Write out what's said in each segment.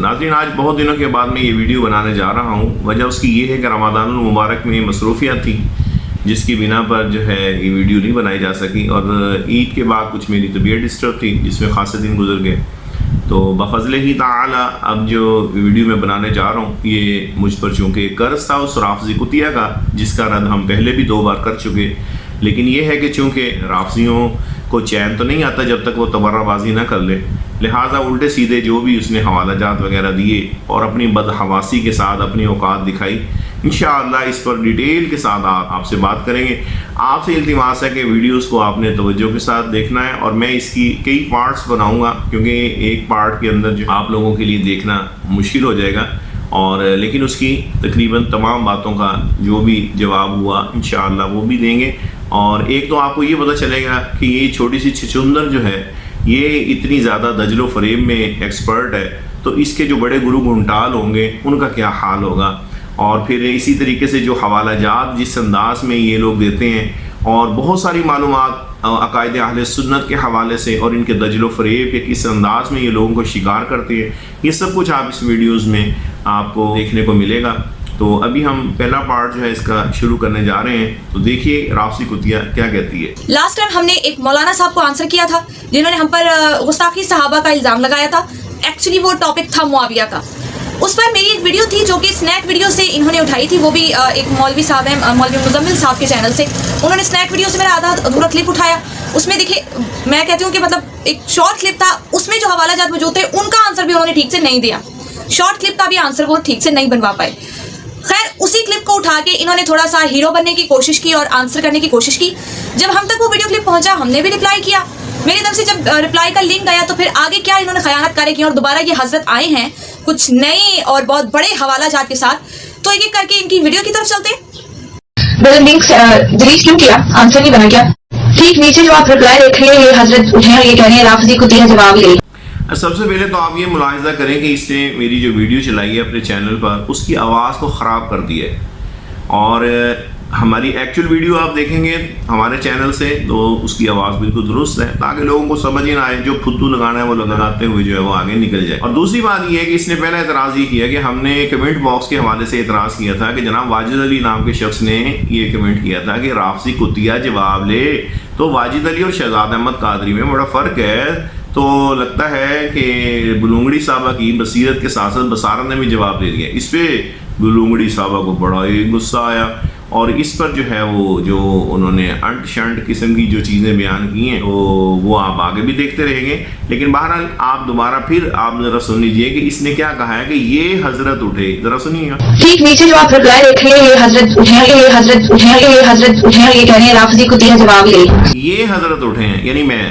ناظرین آج بہت دنوں کے بعد میں یہ ویڈیو بنانے جا رہا ہوں. وجہ اس کی یہ ہے کہ رمضان المبارک میں مصروفیات تھی جس کی بنا پر جو ہے یہ ویڈیو نہیں بنائی جا سکی, اور عید کے بعد کچھ میری طبیعت ڈسٹرب تھی جس میں خاصے دن گزر گئے. تو بفضل ہی تعالی اب جو ویڈیو میں بنانے جا رہا ہوں یہ مجھ پر چونکہ قرض تھا اس رافضی کتیا کا جس کا رد ہم پہلے بھی 2 بار کر چکے, لیکن یہ ہے کہ چونکہ رافضیوں کو چین تو نہیں آتا جب تک وہ تبرہ بازی نہ کر لے, لہٰذا الٹے سیدھے جو بھی اس نے حوالہ جات وغیرہ دیے اور اپنی بدحواسی کے ساتھ اپنی اوقات دکھائی, انشاءاللہ اس پر ڈیٹیل کے ساتھ آپ سے بات کریں گے. آپ سے التماس ہے کہ ویڈیوز کو آپ نے توجہ کے ساتھ دیکھنا ہے, اور میں اس کی کئی پارٹس بناؤں گا کیونکہ ایک پارٹ کے اندر جو آپ لوگوں کے لیے دیکھنا مشکل ہو جائے گا, اور لیکن اس کی تقریباً تمام باتوں کا جو بھی جواب ہوا انشاءاللہ وہ بھی دیں گے. اور ایک تو آپ کو یہ پتہ چلے گا کہ یہ چھوٹی سی چھچندر جو ہے یہ اتنی زیادہ دجل و فریب میں ایکسپرٹ ہے, تو اس کے جو بڑے گرو گھنٹال ہوں گے ان کا کیا حال ہوگا. اور پھر اسی طریقے سے جو حوالہ جات جس انداز میں یہ لوگ دیتے ہیں اور بہت ساری معلومات عقائد اہل سنت کے حوالے سے اور ان کے دجل و فریب کے کس انداز میں یہ لوگوں کو شکار کرتے ہیں, یہ سب کچھ آپ اس ویڈیوز میں آپ کو دیکھنے کو ملے گا. تو ابھی ہم پہلا پارٹ جو ہے اس کا شروع کرنے جا رہے ہیں, تو دیکھیے رافضی کتیا کیا کہتی ہے. لاسٹ ٹائم ہم نے ایک مولانا صاحب کو آنسر کیا تھا جنہوں نے ہم پر گستاخی صحابہ کا الزام لگایا تھا. ایکچولی وہ ٹاپک تھا معاویہ کا. اس پر میری ایک ویڈیو تھی جو کہ اسنیک ویڈیو سے انہوں نے اٹھائی تھی, وہ بھی ایک مولوی صاحب ہیں, مولوی مزمل صاحب کے چینل سے. انہوں نے اسنیک ویڈیو سے میرا آدھا ادھورا کلپ اٹھایا. اس میں دیکھیے میں کہتی ہوں کہ مطلب ایک شارٹ کلپ تھا, اس میں جو حوالہ جات موجود تھے ان کا آنسر بھی انہوں نے ٹھیک سے نہیں دیا. شارٹ کلپ کا بھی آنسر وہ ٹھیک سے نہیں بنوا پائے. خیر اسی کلپ کو اٹھا کے انہوں نے تھوڑا سا ہیرو بننے کی کوشش کی اور آنسر کرنے کی کوشش کی. جب ہم تک وہ ویڈیو کلپ پہنچا ہم نے بھی رپلائی کیا. میری طرف سے جب رپلائی کا لنک آیا تو پھر آگے کیا انہوں نے خیانت کرے کی, اور دوبارہ یہ حضرت آئے ہیں کچھ نئی اور بہت بڑے حوالہ جات کے ساتھ. تو ایک ایک کر کے ان کی ویڈیو کی طرف چلتے ہیں. لنک ڈیلیٹ کیوں کیا, آنسر نہیں بنا کیا؟ ٹھیک نیچے جو آپ رپلائی دیکھ رہے ہیں یہ حضرت اٹھے اور یہ کہہ رہے ہیں رافضی کتیا جواب ہی. سب سے پہلے تو آپ یہ ملاحظہ کریں کہ اس نے میری جو ویڈیو چلائی ہے اپنے چینل پر اس کی آواز کو خراب کر دی ہے, اور ہماری ایکچوئل ویڈیو آپ دیکھیں گے ہمارے چینل سے تو اس کی آواز بالکل درست ہے تاکہ لوگوں کو سمجھ ہی نہ آئے, جو پھدو لگانا ہے وہ لگاتے ہوئے جو ہے وہ آگے نکل جائے. اور دوسری بات یہ ہے کہ اس نے پہلا اعتراض یہ کیا کہ ہم نے کمنٹ باکس کے حوالے سے اعتراض کیا تھا کہ جناب واجد علی نام کے شخص نے یہ کمنٹ کیا تھا کہ رافضی کتیا جواب لے. تو واجد علی اور شہزاد احمد قادری میں بڑا فرق ہے, تو لگتا ہے کہ بلونگڑی صاحبہ کی بصیرت کے ساتھ ساتھ بصارت نے بھی جواب دے دیا. اس پہ بلونگڑی صاحبہ کو بڑا ہی غصہ آیا, اور اس پر جو ہے وہ جو انہوں نے انٹ شنٹ قسم کی جو چیزیں بیان کی ہیں وہ آپ آگے بھی دیکھتے رہیں گے. لیکن بہرحال آپ دوبارہ پھر آپ ذرا سن لیجئے کہ اس نے کیا کہا ہے کہ یہ حضرت اٹھے, ذرا سنیے گا. ٹھیک نیچے جو آپ رپلائی دیکھ رہے ہیں یہ حضرت اٹھے, یہ حضرت اٹھے, یہ حضرت اٹھے اور یہ کہہ رہے ہیں رافضی کتیا جواب ہی. یہ حضرت اٹھے ہیں یعنی میں.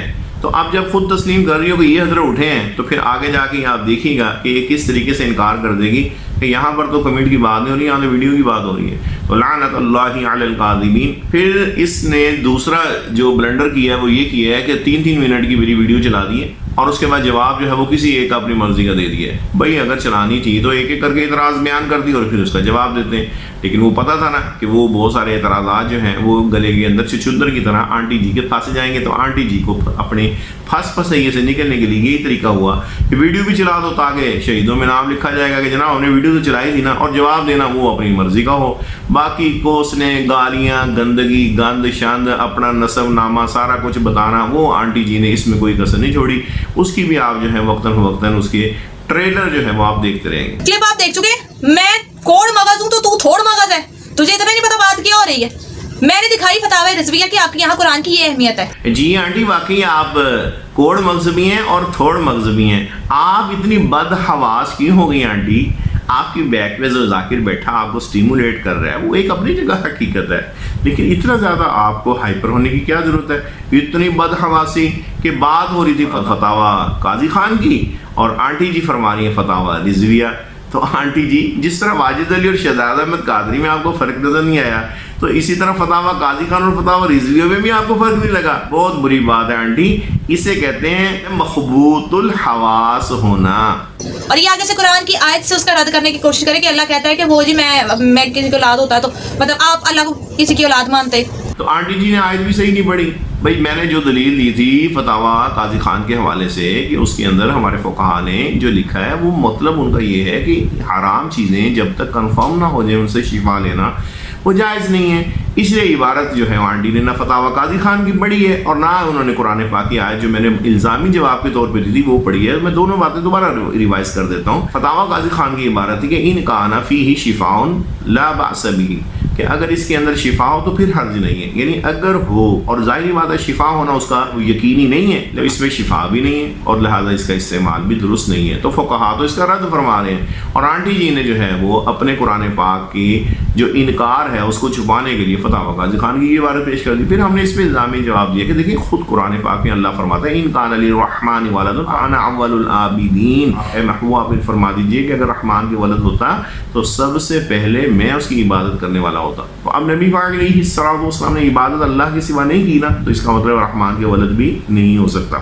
تو آپ جب خود تسلیم کر رہی ہو کہ یہ حضرت اٹھے ہیں تو پھر آگے جا کے آپ دیکھیے گا کہ یہ کس طریقے سے انکار کر دے گی کہ یہاں پر تو کمنٹ کی بات نہیں ہو رہی, یہاں تو ویڈیو کی بات ہو رہی ہے. تو لعنت اللہ علی الکاذبین. پھر اس نے دوسرا جو بلنڈر کیا ہے وہ یہ کیا ہے کہ 3 منٹ کی میری ویڈیو چلا دی ہے, اور اس کے بعد جواب جو ہے وہ کسی ایک اپنی مرضی کا دے دیا ہے. بھائی اگر چلانی تھی تو ایک ایک کر کے اعتراض بیان کر دی اور پھر اس کا جواب دیتے ہیں, لیکن وہ پتہ تھا نا کہ وہ بہت سارے اعتراضات جو ہیں وہ گلے کے اندر چھچندر کی طرح آنٹی جی کے پھنس جائیں گے. تو آنٹی جی کو اپنے پھنسیے سے نکلنے کے لیے یہی طریقہ ہوا کہ ویڈیو بھی چلا دو تاکہ شہیدوں میں نام لکھا جائے گا کہ جناب ہم نے ویڈیو تو چلائی تھی نا, اور جواب دینا وہ اپنی مرضی کا ہو. باقی کوسنے گالیاں گندگی گند شند اپنا نسب نامہ سارا کچھ بتانا وہ آنٹی جی نے اس میں کوئی کسر نہیں چھوڑی. اس کی بھی آپ جو ہے وقتاً فوقتاً اس کے ٹریلر جو ہے وہ آپ دیکھتے رہیں گے. کلپ آپ دیکھ چکے, میں کوڑ مغز ہوں تو تھوڑ مغز ہے, تجھے اتنا نہیں پتا بات کیا ہو رہی ہے. میں نے دکھائی فتاوی رضویہ کہ آپ کے یہاں قرآن کی یہ اہمیت ہے. جی آنٹی واقعی آپ کوڑ مغز بھی ہیں اور تھوڑ مغز بھی ہیں. آپ اتنی بد حواس کیوں ہو گئی آنٹی؟ آپ کی بیک پہ جو ذاکر بیٹھا آپ کو سٹیمولیٹ کر رہا ہے وہ ایک اپنی جگہ حقیقت ہے, لیکن اتنا زیادہ آپ کو ہائپر ہونے کی کیا ضرورت ہے؟ اتنی بد حواسی کہ بات ہو رہی تھی فتاوی قاضی خان کی اور آنٹی جی فرما رہی ہیں فتاوی رضویہ. تو آنٹی جی جس طرح واجد علی اور شہزاد احمد قادری میں آپ کو فرق نظر نہیں آیا تو اسی طرح فتاوی قاضی خان اور فتاوی رضویہ میں بھی آپ کو فرق نہیں لگا. بہت بری بات ہے آنٹی, اسے کہتے ہیں مخبوط الحواس ہونا. اور یہ آگے سے قرآن کی آیت سے اس کا رد کرنے کی کوشش کرے کہ اللہ کہتا ہے کہ وہ جی میں کسی کی اولاد ہوتا تو مطلب آپ اللہ کو کسی کی اولاد مانتے. تو آنٹی جی نے آیت بھی صحیح نہیں پڑھی. بھائی میں نے جو دلیل دی تھی فتاوا قاضی خان کے حوالے سے کہ اس کے اندر ہمارے فقہا نے جو لکھا ہے وہ مطلب ان کا یہ ہے کہ حرام چیزیں جب تک کنفرم نہ ہو جائیں ان سے شفا لینا وہ جائز نہیں ہے. اس لیے عبارت جو ہے آنٹی نے نہ فتاوا قاضی خان کی پڑھی ہے اور نہ انہوں نے قرآن پاک کی آیت جو میں نے الزامی جواب کے طور پہ دی تھی وہ پڑھی ہے. میں دونوں باتیں دوبارہ ریوائز کر دیتا ہوں. فتاوا قاضی خان کی عبارت ہے کہ ان کان فیہ شفاء لا باس بہ، کہ اگر اس کے اندر شفا ہو تو پھر حرج نہیں ہے. یعنی اگر ہو، اور ظاہری بات ہے شفا ہونا اس کا یقینی نہیں ہے، تو اس میں شفا بھی نہیں ہے اور لہٰذا اس کا استعمال بھی درست نہیں ہے. تو فقہا تو اس کا رد فرما رہے ہیں اور آنٹی جی نے جو ہے وہ اپنے قرآن پاک کی جو انکار ہے اس کو چھپانے کے لیے فتاوا قاضی خان کی یہ عبارت پیش کر دی. پھر ہم نے اس پہ الزامی جواب دیا کہ دیکھیں خود قرآن پاک میں اللہ فرماتا ہے ان کان للرحمن ولد انا اول العابدین. اے محبوب آپ فرما دیجئے کہ اگر رحمان کے ولد ہوتا تو سب سے پہلے میں اس کی عبادت کرنے والا ہوتا. تو اب نبی پاک علیہ الصلوۃ والسلام نے عبادت اللہ کے سوا نہیں کی نا، تو اس کا مطلب رحمان کے ولد بھی نہیں ہو سکتا،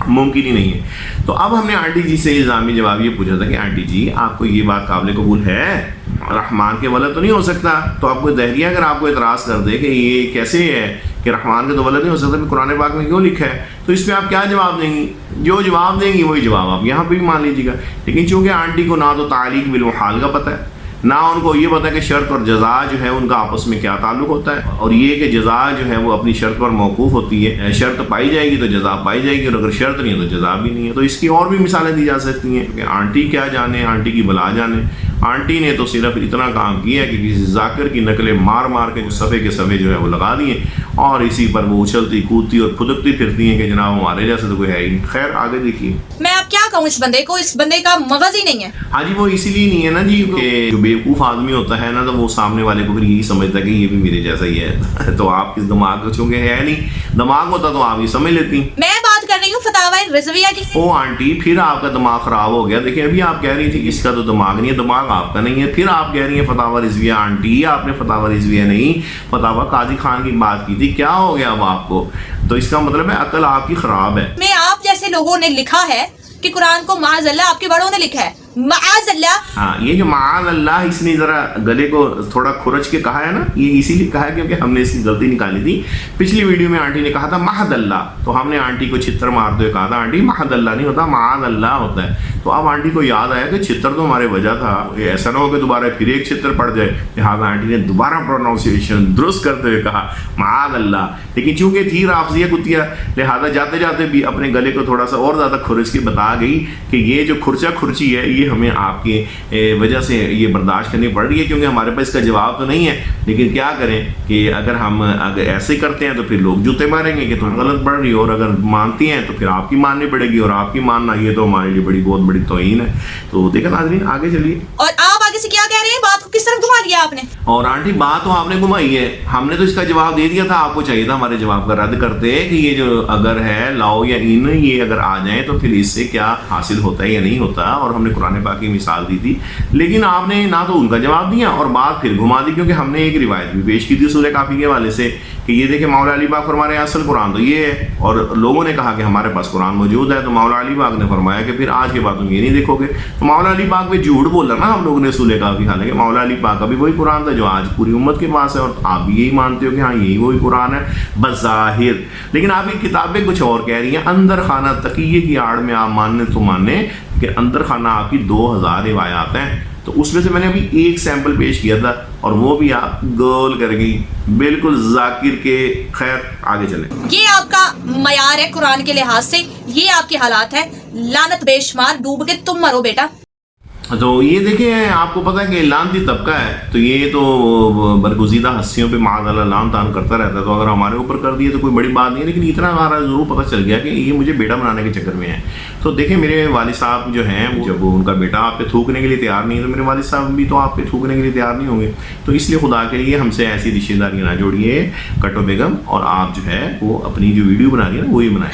ممکن ہی نہیں ہے. تو اب ہم نے آنٹی جی سے الزامی جواب یہ پوچھا تھا کہ آنٹی جی آپ کو یہ بات قابل قبول ہے رحمان کے ولد تو نہیں ہو سکتا؟ تو آپ کو دہریہ اگر آپ کو اعتراض کر دے کہ یہ کیسے ہے کہ رحمان کے تو ولد نہیں ہو سکتا، قرآن پاک میں کیوں لکھا ہے، تو اس پہ آپ کیا جواب دیں گی؟ جو جواب دیں گی وہی جواب آپ یہاں پہ بھی مان لیجیے گا. لیکن چونکہ آنٹی کو نہ تو تعلیق بالمحال کا پتہ ہے، نہ ان کو یہ پتہ ہے کہ شرط اور جزا جو ہے ان کا آپس میں کیا تعلق ہوتا ہے، اور یہ کہ جزا جو ہے وہ اپنی شرط پر موقوف ہوتی ہے. شرط پائی جائے گی تو جزا پائی جائے گی، اور اگر شرط نہیں ہے تو جزا بھی نہیں ہے. تو اس کی اور بھی مثالیں دی جا سکتی ہیں کہ آنٹی کیا جانے، آنٹی کی بلا جانے. آنٹی نے تو صرف اتنا کام کیا ہے کہ کسی ذاکر کی نقلیں مار مار کے صفحے کے صفحے جو ہے وہ لگا دیے، اور اسی پر وہ اچھلتی کودتی اور پھدکتی پھرتی ہیں کہ جناب ہمارے جیسے تو کوئی ہے ہی نہیں. خیر آگے دیکھیے. میں اب کیا کہوں اس بندے کو، اس بندے کا مغز ہی نہیں ہے. ہاں جی وہ اسی لیے نہیں ہے نا جی کہ جو بیوقوف آدمی ہوتا ہے نا تو وہ سامنے والے کو پھر یہی سمجھتا ہے کہ یہ بھی میرے جیسا ہی ہے. تو آپ کس دماغ کو چونکہ ہے نہیں، دماغ ہوتا تو آپ یہ سمجھ لیتی. میں بات کر رہی ہوں فتاوا رضویہ کی. او آنٹی پھر آپ کا دماغ خراب ہو گیا. دیکھیں ابھی آپ کہہ رہی تھی اس کا تو دماغ نہیں ہے، دماغ آپ کا نہیں ہے، پھر آپ کہہ رہی ہیں فتاوا رضویہ. آنٹی آپ نے فتاوا رضویہ نہیں فتاوا قاضی خان کی بات کی تھی. کیا ہو گیا اب آپ کو؟ تو اس کا مطلب ہے عقل آپ کی خراب ہے. میں آپ جیسے لوگوں نے لکھا ہے کہ قرآن کو معاذ اللہ، آپ کے بڑوں نے لکھا ہے معاذ اللہ. ہاں یہ جو معاذ اللہ اس نے ذرا گلے کو تھوڑا کھرچ کے کہا ہے نا، یہ اسی لیے کہا ہے کیونکہ ہم نے اس کی غلطی نکالی تھی. پچھلی ویڈیو میں آنٹی نے کہا تھا محض اللہ، تو ہم نے آنٹی کو چھتر مارتے ہوئے کہا تھا آنٹی محض اللہ نہیں ہوتا معاذ اللہ ہوتا ہے. تو اب آنٹی کو یاد آیا کہ چھتر تو ہمارے وجہ تھا، ایسا نہ ہو کہ دوبارہ پھر ایک چھتر پڑ جائے، لہٰذا آنٹی نے دوبارہ پروناؤنسیشن درست کرتے ہوئے کہا معاذ اللہ. لیکن چونکہ تھی رافضیہ کتیا، لہٰذا جاتے جاتے بھی اپنے گلے کو تھوڑا سا اور زیادہ کھرچ کے بتا گئی کہ یہ جو کھرچا کھرچی ہے یہ ہمیں آپ کے وجہ سے یہ برداشت کرنی پڑ رہی ہے، کیونکہ ہمارے پاس اس کا جواب تو نہیں ہے. لیکن کیا کریں کہ اگر ہم ایسے کرتے ہیں تو پھر لوگ جوتے ماریں گے کہ تم غلط پڑھ رہی ہو، اور اگر مانتی ہیں تو پھر آپ کی ماننی پڑے گی، اور آپ کی ماننا یہ تو ہمارے لیے بہت بڑی توہین ہے. تو دیکھیں ناظرین آگے چلیے. اور آپ آگے سے کیا کہہ رہے ہیں؟ بات کو کس طرح گھما دیا آپ نے؟ اور آنٹی بات تو آپ نے گھمائی ہے، ہم نے تو اس کا جواب دے دیا تھا. آپ کو چاہیے تھا ہمارے جواب کا رد کرتے کہ یہ جو اگر ہے لاؤ یا ان یہ اگر آ جائیں تو پھر اس سے کیا حاصل ہوتا ہے یا نہیں ہوتا، اور ہم نے قرآن پاک کی مثال دی تھی. لیکن آپ نے نہ تو ان کا جواب دیا اور بات پھر گھما دی، کیونکہ ہم نے ایک روایت بھی پیش کی تھی سورہ کافی کے حوالے سے کہ یہ دیکھیں مولا علی پاک فرما رہے ہیں اصل قرآن تو یہ ہے، اور لوگوں نے کہا کہ ہمارے پاس قرآن موجود ہے. تو مولا علی پاک نے فرمایا کہ پھر آج کے بعد تم یہ نہیں دیکھو گے. تو مولا علی پاک پہ جھوٹ بولا نا ہم لوگوں نے سورہ کافی، حالانکہ مولا علی پاک کا بھی وہی قرآن تھا جو آج پوری امت کے پاس ہے، اور آپ بھی یہی مانتے ہو کہ ہاں یہی وہی قرآن ہے بظاہر. لیکن آپ کی کتابیں کچھ اور کہہ رہی ہیں. اندر خانہ تقیے کی آڑ میں آپ ماننے تو ماننے کہ اندر خانہ آپ کی 2000 روایات ہیں. تو اس میں سے میں نے ابھی ایک سیمپل پیش کیا تھا اور وہ بھی آپ گول کر گئی بالکل ذاکر کے. خیر آگے چلیں. یہ آپ کا معیار ہے قرآن کے لحاظ سے، یہ آپ کے حالات ہے. لعنت بے شمار، ڈوب کے تم مرو بیٹا. تو یہ دیکھیں آپ کو پتہ ہے کہ لعنتی طبقہ ہے، تو یہ تو برگزیدہ ہستیوں پہ معاذ اللہ لعن تان کرتا رہتا ہے. تو اگر ہمارے اوپر کر دیے تو کوئی بڑی بات نہیں ہے، لیکن اتنا ہمارا ضرور پتہ چل گیا کہ یہ مجھے بیٹا بنانے کے چکر میں ہے. تو دیکھیں میرے والد صاحب جو ہیں جب ان کا بیٹا آپ پہ تھوکنے کے لیے تیار نہیں ہے تو میرے والد صاحب بھی تو آپ پہ تھوکنے کے لیے تیار نہیں ہوں گے. تو اس لیے خدا کے لیے ہم سے ایسی رشتہ داریاں نہ جوڑیے کٹو بیگم، اور آپ جو ہے وہ اپنی جو ویڈیو بنا رہی ہے نا وہی بنائیں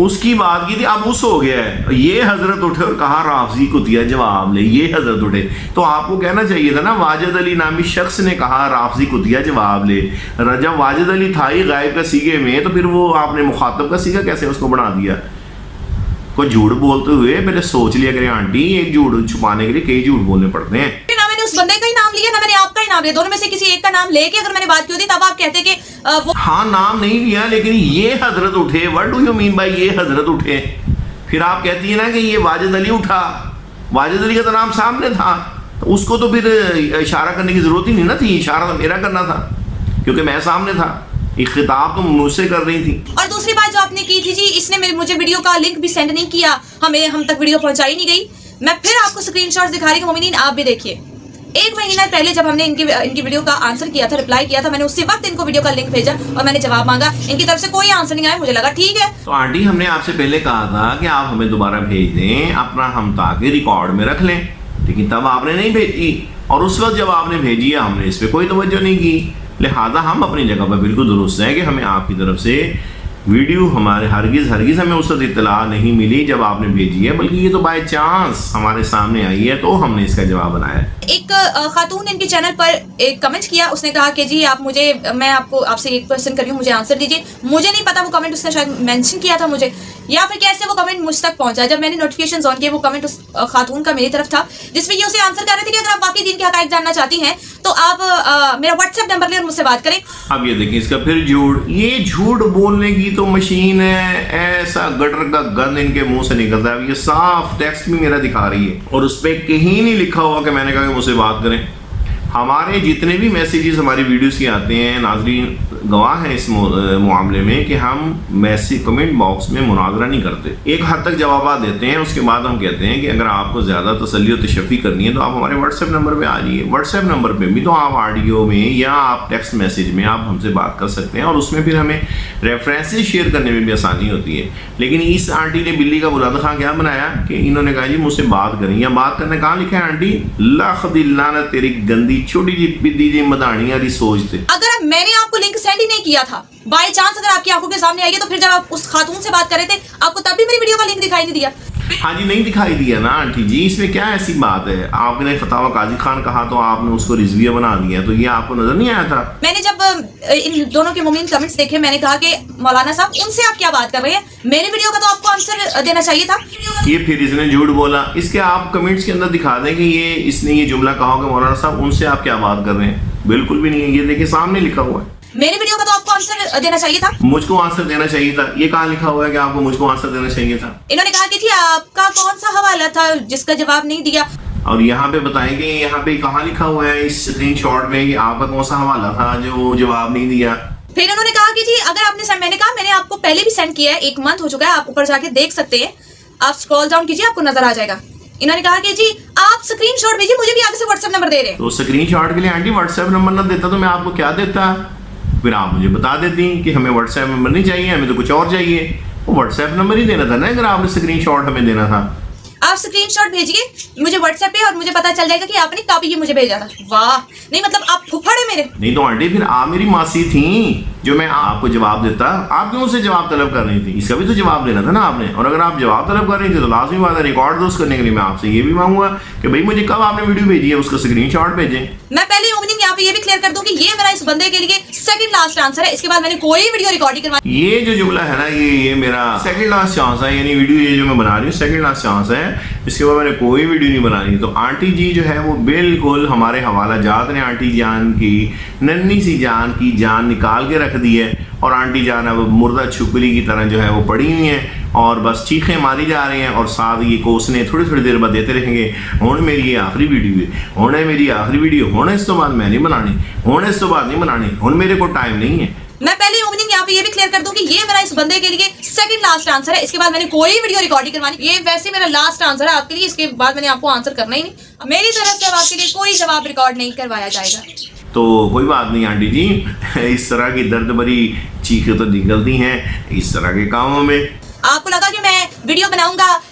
اس کی بات کی تھی، اب اس ہو گیا ہے، یہ حضرت اٹھے اور کہا رافضی کتیا جواب لے، یہ حضرت اٹھے تو آپ کو کہنا چاہیے تھا نا واجد علی نامی شخص نے کہا رافضی کتیا جواب لے. جب واجد علی تھا ہی غائب کا سیگے میں تو پھر وہ آپ نے مخاطب کا سیگا کیسے اس کو بنا دیا؟ کوئی جھوٹ بولتے ہوئے پہلے سوچ لیا کرے آنٹی، ایک جھوٹ چھپانے کے لیے کئی جھوٹ بولنے پڑتے ہیں. نہ میں نے اس بندے کا ہی نام لیا، نہ میں نے آپ کا ہی نام لیا، دونوں میں سے کسی ایک کا نام لے کے اگر میں نے بات کی ہوتی تب آپ کہتے کہ وہ ہاں نام نہیں لیا، لیکن یہ حضرت اٹھے. What do you mean by یہ حضرت اٹھے؟ پھر آپ کہتی ہیں نا کہ یہ واجد علی اٹھا، واجد علی کا تو نام سامنے تھا، تو اس کو تو پھر اشارہ کرنے کی ضرورت ہی نہیں نا تھی، اشارہ تو میرا کرنا تھا کیونکہ میں سامنے تھا، ایک خطاب تو مجھ سے کر رہی تھی. اور دوسری بات جو آپ نے کی تھی جی، اس نے مجھے ویڈیو کا لنک بھی سینڈ نہیں کیا، ہم تک ویڈیو پہنچائی نہیں گئی. میں پھر آپ کو اسکرین شاٹس دکھا رہی ہوں مومنین، آپ بھی دیکھیے. 1 مہینہ پہلے جب ہم نے ان کی ویڈیو کا آنسر کیا تھا، رپلائی کیا تھا، میں نے اسی وقت ان کو ویڈیو کا لنک بھیجا اور میں نے جواب مانگا. ان کی طرف سے کوئی آنسر نہیں آیا، مجھے لگا ٹھیک ہے. تو آنٹی ہم نے آپ سے پہلے کہا تھا کہ آپ ہمیں دوبارہ بھیج دیں اپنا، ہم تاکہ ریکارڈ میں رکھ لیں، لیکن تب آپ نے نہیں بھیجی، اور اس وقت جب آپ نے بھیجی ہے ہم نے اس پہ کوئی توجہ نہیں کی. لہذا ہم اپنی جگہ پر بالکل درست ہیں کہ ہمیں آپ کی طرف سے ویڈیو ہمارے ہرگز ہمیں اس وقت اطلاع نہیں ملی جب آپ نے بھیجی ہے، بلکہ یہ تو بائی چانس ہمارے سامنے آئی ہے تو ہم نے اس کا جواب بنایا. ایک خاتون نے ان کے چینل پر ایک کمنٹ کیا، اس نے کہا کہ جی میں آپ سے ایک کوسچن کر رہی ہوں، مجھے آنسر دیجیے. مجھے نہیں پتا وہ کمنٹ اس نے شاید مینشن کیا تھا مجھے، یا پھر کیسے وہ کمنٹ مجھ تک پہنچا. جب میں نے نوٹیفیکیشن آن کیے وہ کمنٹ اس خاتون کا میری طرف تھا، جس میں یہ اسے آنسر کر رہے تھے کہ اگر آپ واقعی دین کے حقائق جاننا چاہتی ہیں تو آپ میرا واٹس ایپ نمبر لیں اور مجھ سے بات کریں. اب یہ دیکھیں اس کا پھر جھوٹ، یہ جھوٹ بولنے کی تو مشین ہے، ایسا گٹر کا گند ان کے منہ سے نکلتا ہے. یہ صاف ٹیکسٹ بھی میرا دکھا رہی ہے اور اس پہ کہیں نہیں لکھا ہوا کہ میں نے کہا کہ مجھ سے بات کریں. ہمارے جتنے بھی میسیجز ہماری ویڈیوز کے آتے ہیں، ناظرین گواہ ہیں اس معاملے میں کہ ہم میسیج کمنٹ باکس میں مناظرہ نہیں کرتے، ایک حد تک جوابات دیتے ہیں. اس کے بعد ہم کہتے ہیں کہ اگر آپ کو زیادہ تسلی و تشفی کرنی ہے تو آپ ہمارے واٹس ایپ نمبر پہ آ جائیے. واٹس ایپ نمبر پہ بھی تو آپ آڈیو میں یا آپ ٹیکسٹ میسیج میں آپ ہم سے بات کر سکتے ہیں، اور اس میں پھر ہمیں ریفرنسز شیئر کرنے میں بھی آسانی ہوتی ہے. لیکن اس آنٹی نے بلی کا بلاد خان کیا بنایا کہ انہوں نے کہا جی مجھ سے بات کریں، یا بات کرنے کہاں لکھا ہے آنٹی؟ لاکھ دلانہ تیری گندی چھوٹی جی بدی جی مدانی والی سوچ تھے. اگر میں نے آپ کو لنک سینڈ ہی نہیں کیا تھا، بائی چانس اگر آپ کی آنکھوں کے سامنے آئی ہے، تو پھر جب آپ اس خاتون سے بات کر رہے تھے آپ کو تب بھی میری ویڈیو کا لنک دکھائی نہیں دیا. ہاں جی نہیں دکھائی دیا نا آنٹی جی، اس میں کیا ایسی بات ہے؟ آپ نے فتاوی قاضی خان کہا تو آپ نے اس کو رضویہ بنا دیا، تو یہ آپ کو نظر نہیں آیا تھا؟ میں نے جب ان دونوں کے مومنین کمنٹس دیکھے، میں نے کہا کہ مولانا صاحب ان سے آپ کیا بات کر رہے ہیں، میری ویڈیو کا تو آپ کو آنسر دینا چاہیے تھا. یہ پھر اس نے جھوٹ بولا. اس کے آپ کمنٹس کے اندر دکھا دیں کہ اس نے یہ جملہ کہا کہ مولانا صاحب ان سے آپ کیا بات کر رہے ہیں. بالکل بھی نہیں ہے، یہ دیکھیں سامنے لکھا ہوا ہے. میری ویڈیو کا تو آپ کو آنسر دینا چاہیے تھا. مجھ کو آنسر دینا چاہیے تھا، یہ کہاں لکھا ہوا ہے کہ آپ کو مجھ کو آنسر دینا چاہیے تھا؟ انہوں نے کہا کہ جی آپ کا کون سا حوالہ تھا جس کا جواب نہیں دیا. اور یہاں پہ بتائیں کہ یہاں پہ کہاں لکھا ہوا ہے اس اسکرین شاٹ میں کہ آپ کا کون سا حوالہ تھا جو جواب نہیں دیا؟ پھر انہوں نے کہا کہ جی اگر آپ نے، میں نے کہا میں نے آپ کو پہلے بھی سینڈ کیا ہے، 1 منتھ ہو چکا ہے، آپ اوپر جا کے دیکھ سکتے ہیں، آپ اسکرول ڈاؤن کیجیے آپ کو نظر آ جائے گا. انہوں نے کہا کہ جی آپ اسکرین شاٹ بھیجیے، مجھے بھی آگے سے واٹس ایپ نمبر دے رہے ہیں. تو اسکرین شاٹ کے لیے آنٹی واٹس ایپ نمبر نہ دیتا تو میں آپ کو کیا دیتا؟ پھر آپ مجھے بتا دیتی کہ ہمیں واٹس ایپ نمبر نہیں چاہیے، ہمیں تو کچھ اور چاہیے. وہ واٹس ایپ نمبر ہی دینا تھا نا اگر آپ نے اسکرین شاٹ ہمیں دینا تھا. آپ اسکرین شاٹ بھیجیے مجھے واٹس ایپ پہ اور مجھے پتا چل جائے گا کہ آپ نے کاپی مجھے بھیجا تھا. واہ، نہیں مطلب آپ پھوپھڑ ہیں میرے. نہیں تو آنٹی پھر آپ میری ماسی تھیں جو میں آپ کو جواب دیتا، آپ کیوں سے جواب طلب کر رہی تھی؟ اس کا بھی تو جواب دینا تھا نا آپ نے. اور اگر آپ جواب طلب کر رہی تھی تو لازمی بات ہے ریکارڈ درست کرنے کے لیے میں آپ سے یہ بھی مانگوں گا کہ بھائی مجھے کب آپ نے ویڈیو بھیجی ہے اس کا اسکرین شاٹ بھیجیں. میں پہلے اوپننگ یہاں پہ یہ بھی کلیئر کر دوں کہ یہ میرا اس بندے کے لیے سیکنڈ لاسٹ آنسر ہے. اس کے بعد میں نے کوئی ویڈیو ریکارڈنگ کروائی. یہ جو جملہ ہے نا یہ میرا سیکنڈ لاسٹ چانس ہے، یعنی ویڈیو یہ جو میں بنا رہی ہوں سیکنڈ لاسٹ چانس ہے. اس کے بعد میں نے کوئی ویڈیو نہیں بنانی. تو آنٹی جی جو ہے وہ بالکل ہمارے حوالہ جات نے آنٹی جان کی ننھی سی جان کی جان نکال کے رکھ دی ہے، اور آنٹی جان اب مردہ چھپکلی کی طرح جو ہے وہ پڑی ہوئی ہیں اور بس چیخیں ماری جا رہی ہیں، اور ساتھ یہ کوسنے تھوڑی تھوڑی دیر بعد دیتے رہیں گے ہوں میری یہ آخری ویڈیو ہے، ہوں میری آخری ویڈیو، ہوں اس تو بعد میں نہیں بنانی، ہوں اس تو بعد نہیں بنانی، ہوں میرے کو ٹائم نہیں ہے. میں پہلے اوپننگ یہاں پہ یہ بھی کلیئر کر دوں کہ یہ میرا اس بندے کے لیے سیکنڈ لاسٹ آنسر ہے. اس کے بعد میں نے کوئی ویڈیو ریکارڈنگ کروانی. یہ ویسے میرا لاسٹ آنسر ہے آپ کے لیے. اس کے بعد میں نے آپ کو آنسر کرنا ہی نہیں. میری طرف سے آپ کے لیے کوئی جواب ریکارڈ نہیں کروایا جائے گا. تو کوئی بات نہیں آنٹی جی، اس طرح کی درد بھری چیخیں تو نکلتی ہیں اس طرح کے کاموں میں. آپ کو لگا کہ میں ویڈیو بناؤں گا،